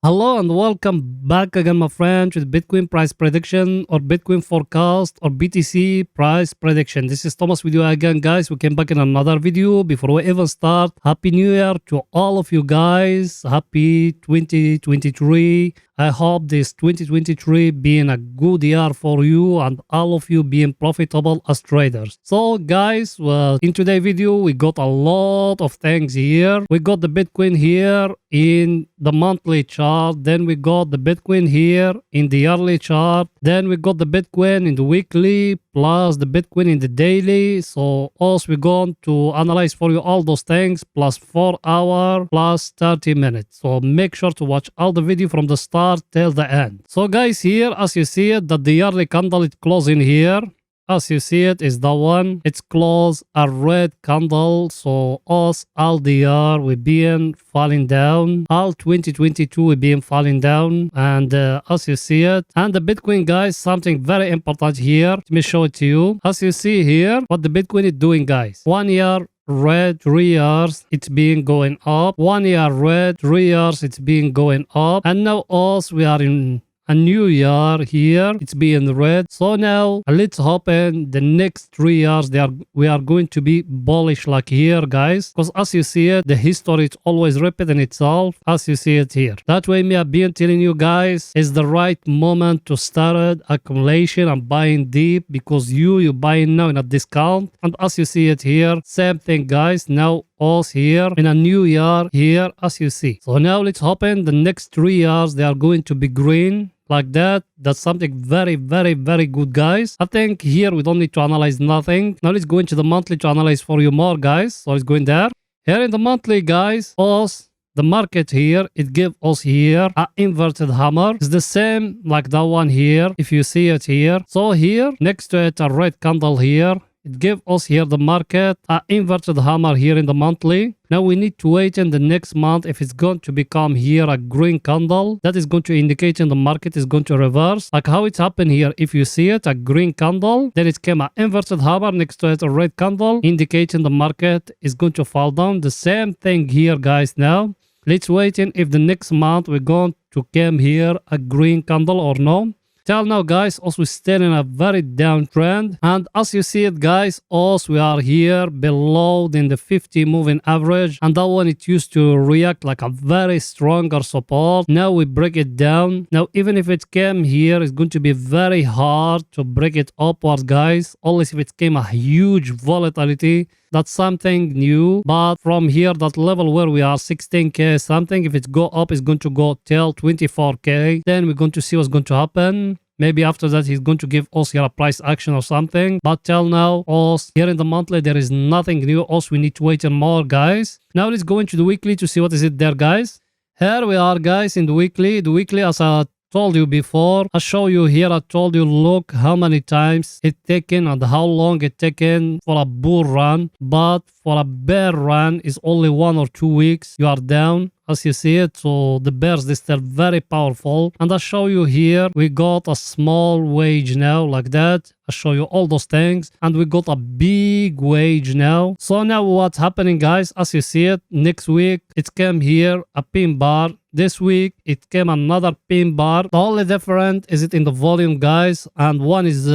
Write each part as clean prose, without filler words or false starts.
Hello and welcome back again, my friend, with Bitcoin price prediction or Bitcoin forecast or BTC price prediction. This is Thomas with you again, guys. We came back in another video. Before we even start, Happy New Year to all of you guys. Happy 2023. I hope this 2023 being a good year for you and all of you being profitable as traders. So guys, in today's video, we got a lot of things here. We got the Bitcoin here in the monthly chart. Then we got the Bitcoin here in the yearly chart. Then we got the Bitcoin in the weekly plus the Bitcoin in the daily. So also we're going to analyze for you all those things plus 4 hour plus 30 minutes. So make sure to watch all the video from the start till the end. So guys, here as you see it, that the yearly candle is closing here. As you see it is the one, it's closed a red candle. So us all the year we been falling down. All 2022 we been falling down. And as you see it, and the Bitcoin, guys, something very important here. Let me show it to you. As you see here, what the Bitcoin is doing, guys. 1 year red, 3 years it's been going up. 1 year red, 3 years it's been going up. And now us we are in a new year here, it's being red. So now let's hope in the next 3 years we are going to be bullish like here, guys, because as you see it, the history is always repeating itself as you see it here. That way me I've been telling you guys is the right moment to start accumulation and buying deep, because you buying now in a discount. And as you see it here, same thing, guys. Now us here in a new year here as you see. So now let's hope in the next 3 years they are going to be green like that. That's something very good, guys. I think here we don't need to analyze nothing. Now let's go into the monthly to analyze for you more, guys. So let's go in there. Here in the monthly, guys, us the market here, it give us here a inverted hammer. It's the same like that one here if you see it here. So here next to it a red candle here. It gave us here the market, an inverted hammer here in the monthly. Now we need to wait in the next month if it's going to become here a green candle. That is going to indicate in the market is going to reverse. Like how it's happened here. If you see it, a green candle, then it came an inverted hammer next to it, a red candle, indicating the market is going to fall down. The same thing here, guys. Now let's wait in if the next month we're going to come here a green candle or no. Till now, guys, also still in a very downtrend, and as you see it, guys, also we are here below in the 50 moving average, and that one it used to react like a very stronger support. Now we break it down. Now even if it came here, it's going to be very hard to break it upwards, guys, unless if it came a huge volatility. That's something new. But from here, that level where we are 16k something, if it go up, it's going to go till 24k. Then we're going to see what's going to happen. Maybe after that he's going to give us here a price action or something. But till now, us here in the monthly, there is nothing new. Also we need to wait more, guys. Now let's go into the weekly to see what is it there, guys. Here we are, guys, in the weekly. The weekly, as I told you before, I show you here, I told you look how many times it taken and how long it taken for a bull run. But for a bear run is only 1 or 2 weeks you are down as you see it. So the bears, they still very powerful. And I show you here we got a small wage now like that. I show you all those things, and we got a big wage now. So now what's happening, guys, as you see it, next week it came here a pin bar. This week it came another pin bar. The only difference is it in the volume, guys, and one is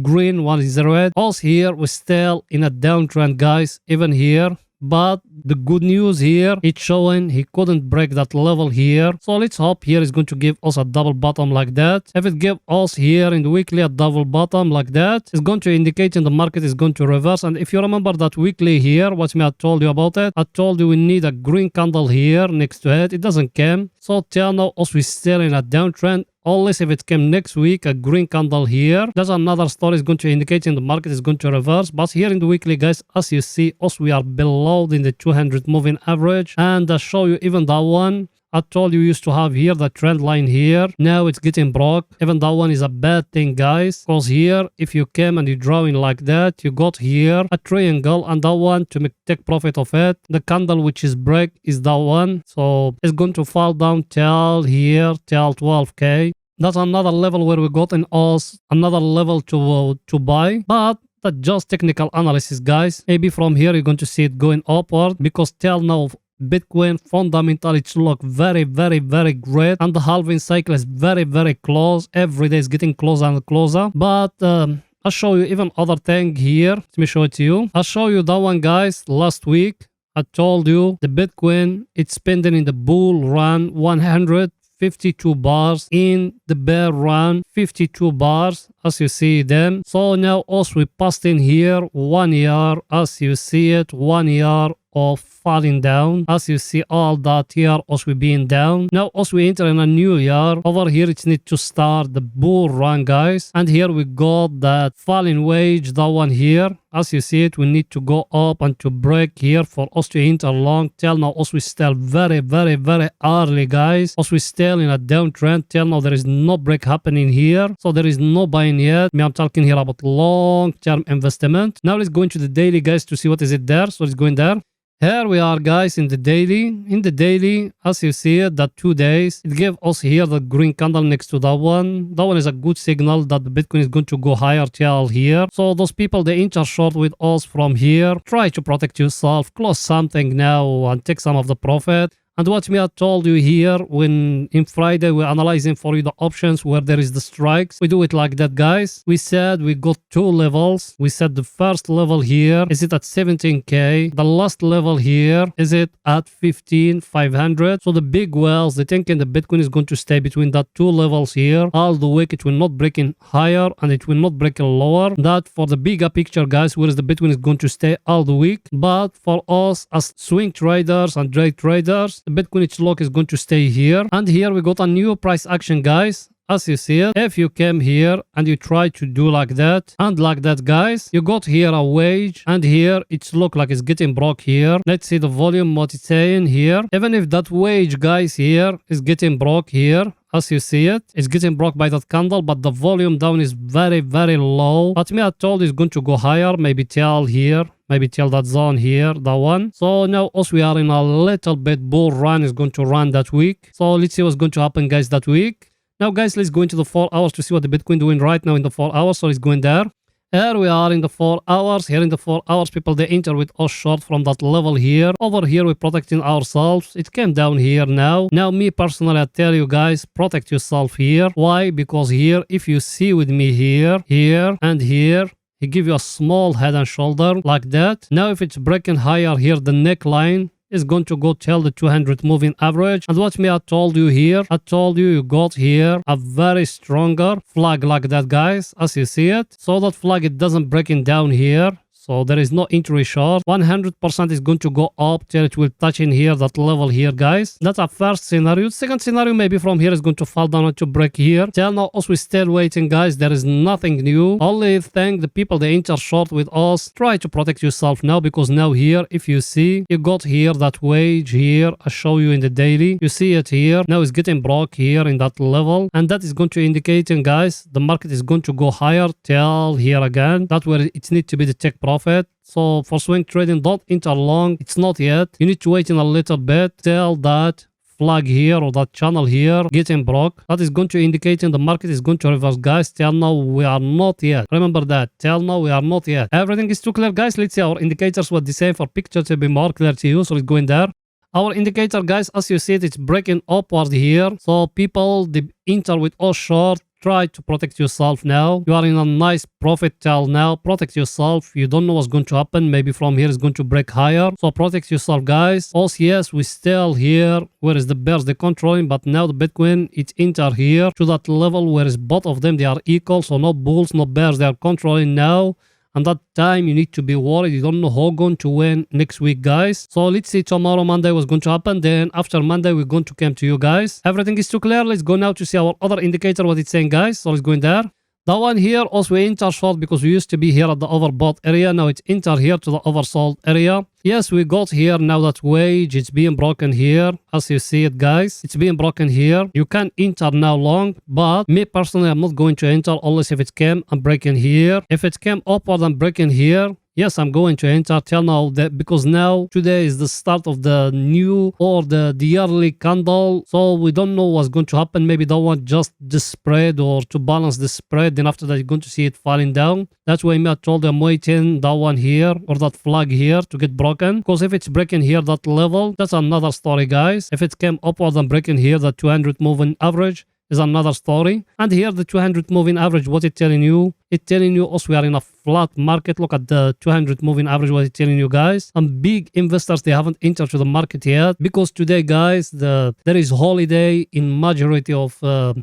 green, one is red. Also here we're still in a downtrend, guys, even here. But the good news here, it's showing he couldn't break that level here. So let's hope here is going to give us a double bottom like that. If it give us here in the weekly a double bottom like that, it's going to indicate in the market is going to reverse. And if you remember that weekly here, what me I told you about it, I told you we need a green candle here next to it. It doesn't come. So till now, us we still in a downtrend. Unless if it came next week, a green candle here, that's another story is going to indicate in the market is going to reverse. But here in the weekly, guys, as you see, us we are below in the 200 moving average. And I show you even that one. I told you used to have here the trend line here. Now it's getting broke. Even that one is a bad thing, guys. Because here, if you came and you drawing like that, you got here a triangle, and that one to take profit of it. The candle which is break is that one. So it's going to fall down till here, till 12k. That's another level where we got in us, another level to buy. But that's just technical analysis, guys. Maybe from here you're going to see it going upward, because till now Bitcoin fundamental, it look very, very, very great. And the halving cycle is very, very close. Every day is getting closer and closer. But I'll show you even other thing here. Let me show it to you. I'll show you that one, guys. Last week, I told you the Bitcoin, it's spending in the bull run 152 bars, in the bear run 52 bars, as you see them. So now also we passed in here 1 year, as you see it, 1 year of falling down. As you see all that here, also we being down. Now also we enter in a new year. Over here it need to start the bull run, guys. And here we got that falling wage, that one here. As you see it, we need to go up and to break here for us to enter long. Till now also we still very, very, very early, guys. Also we still in a downtrend. Till now there is no break happening here. So there is no buying yet. I'm talking here about long-term investment. Now let's go into the daily, guys, to see what is it there. So let's go in there. Here we are, guys, in the daily. In the daily, as you see it, that 2 days, it gave us here the green candle next to that one. That one is a good signal that the Bitcoin is going to go higher till here. So those people, they enter short with us from here. Try to protect yourself. Close something now and take some of the profit. And what me I told you here, when in Friday we're analyzing for you the options where there is the strikes. We do it like that, guys. We said we got 2 levels. We said the first level here, is it at 17k? The last level here, is it at 15,500? So the big whales, they thinking the Bitcoin is going to stay between that 2 levels here. All the week it will not break in higher and it will not break in lower. That for the bigger picture, guys, whereas the Bitcoin is going to stay all the week. But for us as swing traders and day traders, the Bitcoin each lock is going to stay here. And here we got a new price action, guys. As you see it, if you came here and you try to do like that and like that, guys, you got here a wage and here it's look like it's getting broke here. Let's see the volume, what it's saying here. Even if that wage, guys, here is getting broke here, as you see it, it's getting broke by that candle, but the volume down is very, very low. But me, I told it's going to go higher, maybe till here. Maybe till that zone here, that one. So now also we are in a little bit bull run is going to run that week. So let's see what's going to happen, guys, that week. Now, guys, let's go into the 4 hours to see what the Bitcoin doing right now in the 4 hours. So let's go in there. Here we are in the 4 hours. Here in the 4 hours, people, they enter with us short from that level here. Over here, we're protecting ourselves. It came down here now. Now, me personally, I tell you guys, protect yourself here. Why? Because here, if you see with me here, here, and here, he give you a small head and shoulder like that. Now, if it's breaking higher here, the neckline is going to go till the 200 moving average. And what me I told you here, I told you you got here a very stronger flag like that, guys, as you see it. So that flag, it doesn't breaking down here. So there is no entry short. 100% is going to go up till it will touch in here, that level here, guys. That's a first scenario. Second scenario, maybe from here is going to fall down and to break here. Till now, also we're still waiting, guys. There is nothing new. Only thing, the people, they enter short with us. Try to protect yourself now, because now here, if you see, you got here that wage here. I show you in the daily. You see it here. Now it's getting broke here in that level. And that is going to indicating, guys, the market is going to go higher till here again. That's where it needs to be the take profit. So for swing trading, don't enter long. It's not yet. You need to wait in a little bit till that flag here or that channel here getting broke. That is going to indicate the market is going to reverse, guys. Till now we are not yet. Remember that. Till now we are not yet. Everything is too clear, guys. Let's see our indicators what they say for picture to be more clear to you. So let's go in there. Our indicator, guys, as you see it, it's breaking upward here. So people, they enter with us short. Try to protect yourself now. You are in a nice profit till now. Protect yourself. You don't know what's going to happen. Maybe from here it's going to break higher. So protect yourself, guys. Also, yes, we still here. Where is the bears? They're controlling. But now the Bitcoin, it enter here to that level where is both of them, they are equal. So no bulls, no bears. They are controlling now. And that time you need to be worried. You don't know who's going to win next week, guys. So let's see tomorrow, Monday, what's going to happen. Then after Monday, we're going to come to you, guys. Everything is too clear. Let's go now to see our other indicator, what it's saying, guys. So let's go in there. That one here also we enter short because we used to be here at the overbought area. Now it's enter here to the oversold area. Yes, we got here now that wage. It's being broken here. As you see it, guys, it's being broken here. You can enter now long, but me personally, I'm not going to enter unless if it came and breaking here. If it came upward and breaking here, Yes, I'm going to enter. Tell now that because now today is the start of the new or the yearly candle. So we don't know what's going to happen. Maybe they want just the spread or to balance the spread. Then after that, you're going to see it falling down. That's why I told them waiting that one here or that flag here to get broken. Because if it's breaking here, that level, that's another story, guys. If it came upward and breaking here, the 200 moving average is another story. And here the 200 moving average, what it's telling you? It's telling you also we are in a flat market. Look at the 200 moving average, what it's telling you, guys. And big investors, they haven't entered to the market yet because today, guys, there is holiday in majority of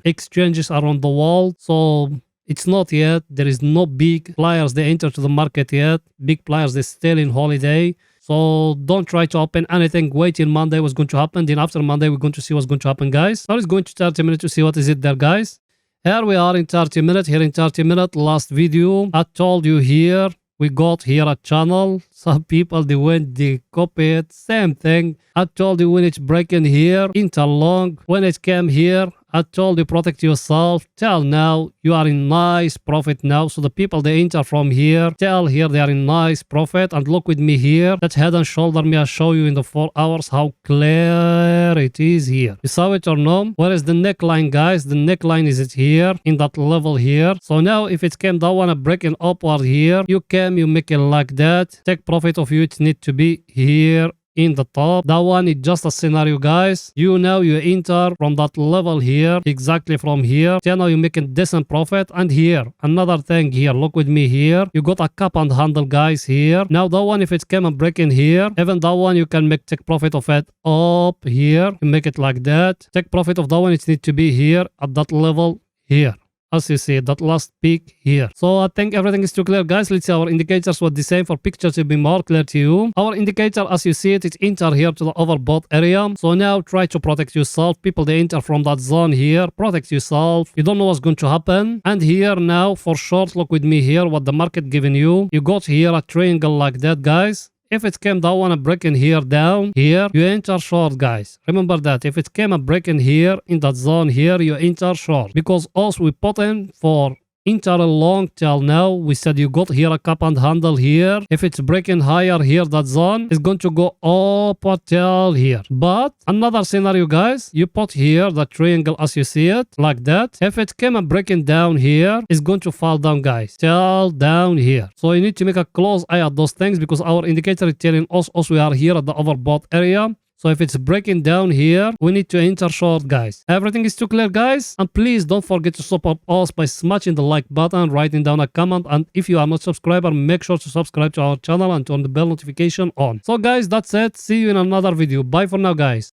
exchanges around the world. So it's not yet. There is no big players they enter to the market yet. Big players, they still in holiday. So don't try to open anything. Wait till Monday what's going to happen. Then after Monday, we're going to see what's going to happen, guys. Now it's going to 30 minutes to see what is it there, guys. Here we are in 30 minutes. Here in 30 minutes, last video, I told you here, we got here a channel. Some people, they copy it. Same thing. I told you when it's breaking here, interlong. When it came here, I told you protect yourself. Till now, you are in nice profit now. So the people, they enter from here. Till here, they are in nice profit. And look with me here. That head and shoulder me, I show you in the 4 hours how clear it is here. You saw it or no? Where is the neckline, guys? The neckline is it here in that level here. So now if it came down one breaking upward here, you make it like that. Take profit of you. It need to be here in the top. That one is just a scenario, guys. You enter from that level here, exactly from here. So now you make a decent profit. And here, another thing here, look with me here. You got a cup and handle, guys, here. Now that one, if it came and breaking here, even that one, you can take profit of it up here. You make it like that. Take profit of that one, it needs to be here at that level here. As you see, that last peak here. So I think everything is too clear, guys. Let's see our indicators were the same for picture to be more clear to you. Our indicator, as you see it, it's enter here to the overbought area. So now try to protect yourself. People, they enter from that zone here. Protect yourself. You don't know what's going to happen. And here now, for short, look with me here, what the market giving you. You got here a triangle like that, guys. If it came down and breaking here down here, you enter short, guys. Remember that. If it came and breaking here in that zone here, you enter short. Because also we put in for enter long till now. We said you got here a cup and handle here. If it's breaking higher here, that zone is going to go up till here. But another scenario, guys, you put here the triangle as you see it, like that. If it came and breaking down here, it's going to fall down, guys, till down here. So you need to make a close eye at those things because our indicator is telling us also we are here at the overbought area. So if it's breaking down here, we need to enter short, guys. Everything is too clear, guys. And please don't forget to support us by smashing the like button, writing down a comment. And if you are not a subscriber, make sure to subscribe to our channel and turn the bell notification on. So guys, that's it. See you in another video. Bye for now, guys.